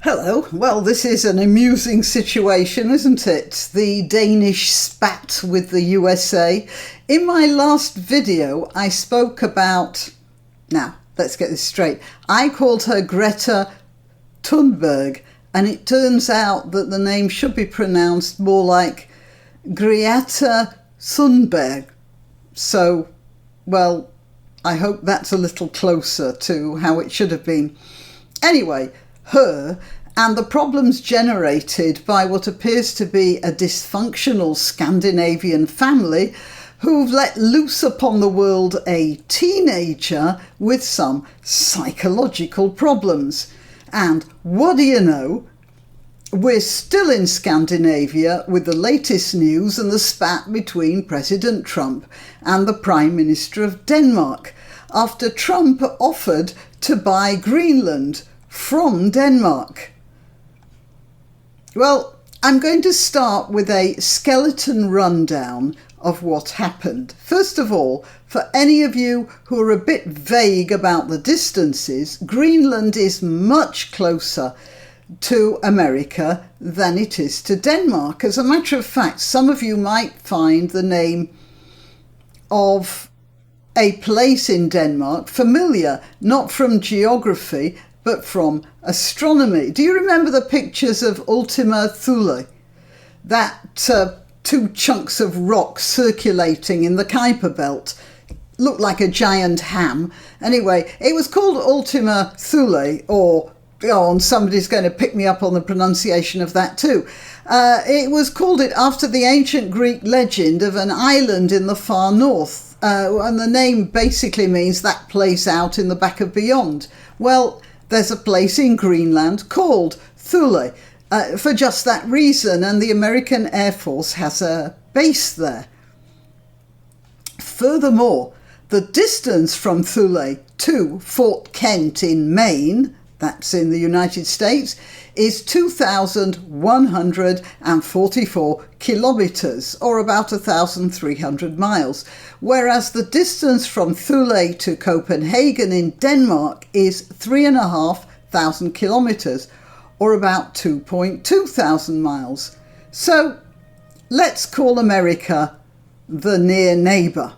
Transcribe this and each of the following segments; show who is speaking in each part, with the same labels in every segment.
Speaker 1: Hello. Well, this is an amusing situation, isn't it? The Danish spat with the USA. In my last video, I spoke about... Now, let's get this straight. I called her Greta Thunberg, and it turns out that the name should be pronounced more like Greta Thunberg. So, well, I hope that's a little closer to how it should have been. Anyway, her and the problems generated by what appears to be a dysfunctional Scandinavian family who've let loose upon the world a teenager with some psychological problems. And what do you know? We're still in Scandinavia with the latest news and the spat between President Trump and the Prime Minister of Denmark after Trump offered to buy Greenland from Denmark. Well, I'm going to start with a skeleton rundown of what happened. First of all, for any of you who are a bit vague about the distances, Greenland is much closer to America than it is to Denmark. As a matter of fact, some of you might find the name of a place in Denmark familiar, not from geography, but from astronomy. Do you remember the pictures of Ultima Thule? That two chunks of rock circulating in the Kuiper belt looked like a giant ham. Anyway, it was called Ultima Thule, or and somebody's going to pick me up on the pronunciation of that too. It was called it after the ancient Greek legend of an island in the far north. And the name basically means that place out in the back of beyond. Well, there's a place in Greenland called Thule for just that reason, and the American Air Force has a base there. Furthermore, the distance from Thule to Fort Kent in Maine, that's in the United States, is 2,144 kilometres, or about 1,300 miles, whereas the distance from Thule to Copenhagen in Denmark is 3,500 kilometres, or about 2.2 thousand miles. So let's call America the near neighbour.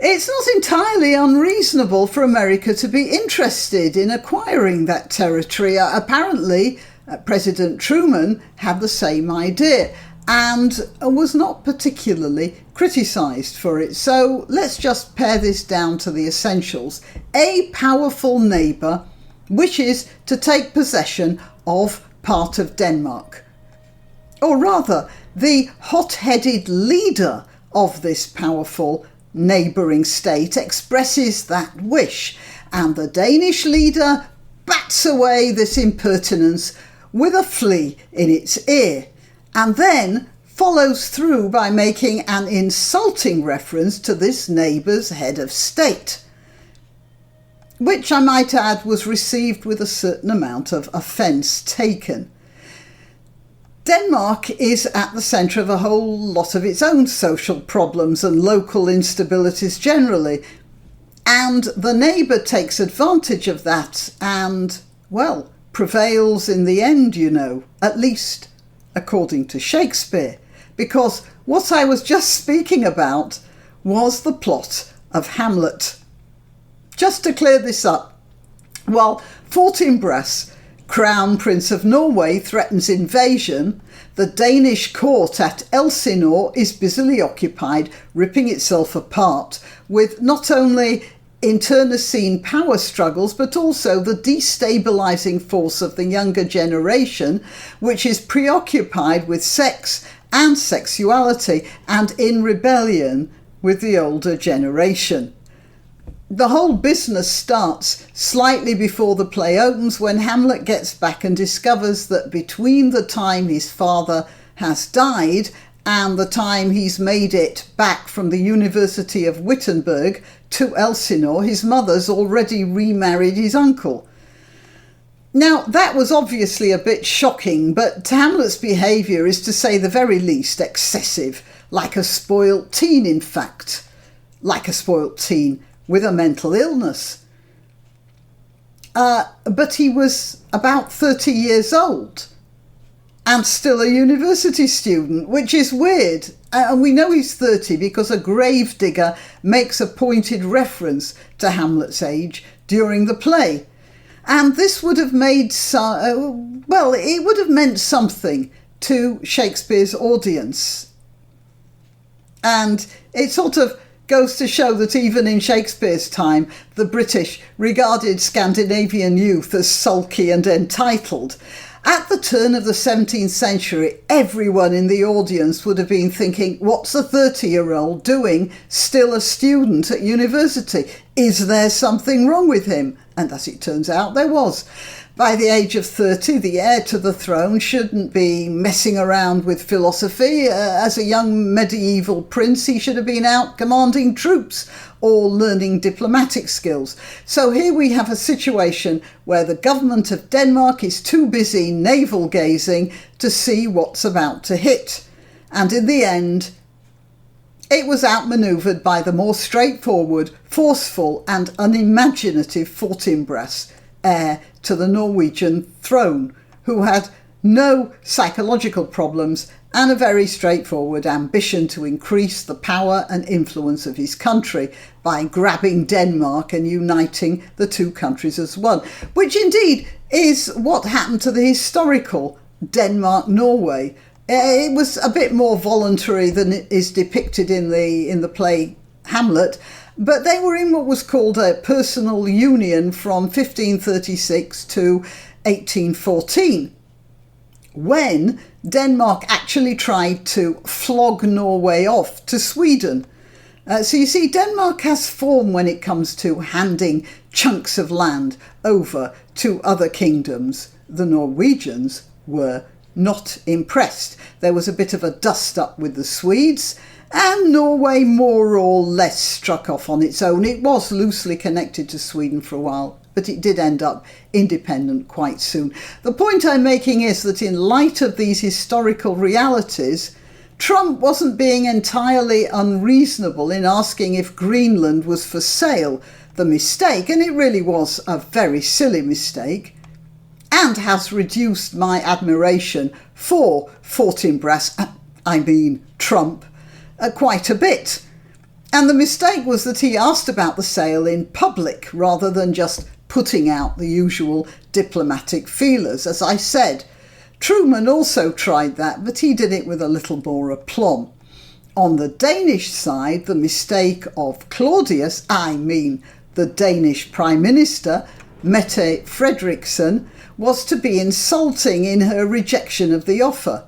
Speaker 1: It's not entirely unreasonable for America to be interested in acquiring that territory. Apparently, President Truman had the same idea and was not particularly criticised for it. So let's just pare this down to the essentials. A powerful neighbour wishes to take possession of part of Denmark. Or rather, the hot-headed leader of this powerful neighbouring state expresses that wish, and the Danish leader bats away this impertinence with a flea in its ear, and then follows through by making an insulting reference to this neighbour's head of state, which I might add was received with a certain amount of offence taken. Denmark is at the centre of a whole lot of its own social problems and local instabilities generally, and the neighbour takes advantage of that and, well, prevails in the end, you know, at least according to Shakespeare, because what I was just speaking about was the plot of Hamlet. Just to clear this up, while Fortinbras, Crown Prince of Norway, threatens invasion, the Danish court at Elsinore is busily occupied ripping itself apart with not only internecine power struggles but also the destabilising force of the younger generation, which is preoccupied with sex and sexuality and in rebellion with the older generation. The whole business starts slightly before the play opens, when Hamlet gets back and discovers that between the time his father has died and the time he's made it back from the University of Wittenberg to Elsinore, his mother's already remarried his uncle. Now, that was obviously a bit shocking, but Hamlet's behaviour is, to say the very least, excessive, like a spoilt teen, in fact. Like a spoilt teen with a mental illness. But he was about 30 years old and still a university student, which is weird. And we know he's 30 because a gravedigger makes a pointed reference to Hamlet's age during the play. And this would have made it would have meant something to Shakespeare's audience. And it sort of goes to show that even in Shakespeare's time, the British regarded Scandinavian youth as sulky and entitled. At the turn of the 17th century, everyone in the audience would have been thinking, what's a 30-year-old doing still a student at university? Is there something wrong with him? And as it turns out, there was. By the age of 30, the heir to the throne shouldn't be messing around with philosophy. As a young medieval prince, he should have been out commanding troops or learning diplomatic skills. So here we have a situation where the government of Denmark is too busy navel gazing to see what's about to hit. And in the end, it was outmanoeuvred by the more straightforward, forceful and unimaginative Fortinbras, heir to the Norwegian throne, who had no psychological problems and a very straightforward ambition to increase the power and influence of his country by grabbing Denmark and uniting the two countries as one, which indeed is what happened to the historical Denmark-Norway. It was a bit more voluntary than it is depicted in the play Hamlet, but they were in what was called a personal union from 1536 to 1814, when Denmark actually tried to flog Norway off to Sweden. So you see, Denmark has form when it comes to handing chunks of land over to other kingdoms. The Norwegians were not impressed. There was a bit of a dust-up with the Swedes, and Norway more or less struck off on its own. It was loosely connected to Sweden for a while, but it did end up independent quite soon. The point I'm making is that in light of these historical realities, Trump wasn't being entirely unreasonable in asking if Greenland was for sale. The mistake, and it really was a very silly mistake, and has reduced my admiration for Fortinbras, Trump, quite a bit. And the mistake was that he asked about the sale in public rather than just putting out the usual diplomatic feelers. As I said, Truman also tried that, but he did it with a little more aplomb. On the Danish side, the mistake of Claudius, the Danish Prime Minister, Mette Frederiksen, was to be insulting in her rejection of the offer.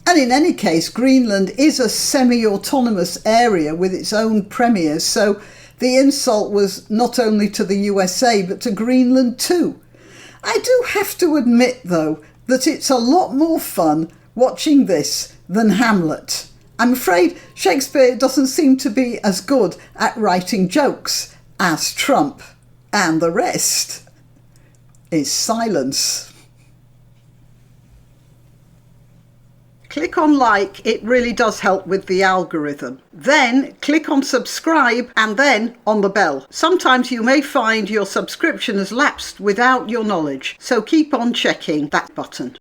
Speaker 1: And in any case, Greenland is a semi-autonomous area with its own premier, so the insult was not only to the USA but to Greenland too. I do have to admit, though, that it's a lot more fun watching this than Hamlet. I'm afraid Shakespeare doesn't seem to be as good at writing jokes as Trump, and the rest is silence. Click on like, it really does help with the algorithm. Then click on subscribe and then on the bell. Sometimes you may find your subscription has lapsed without your knowledge, so keep on checking that button.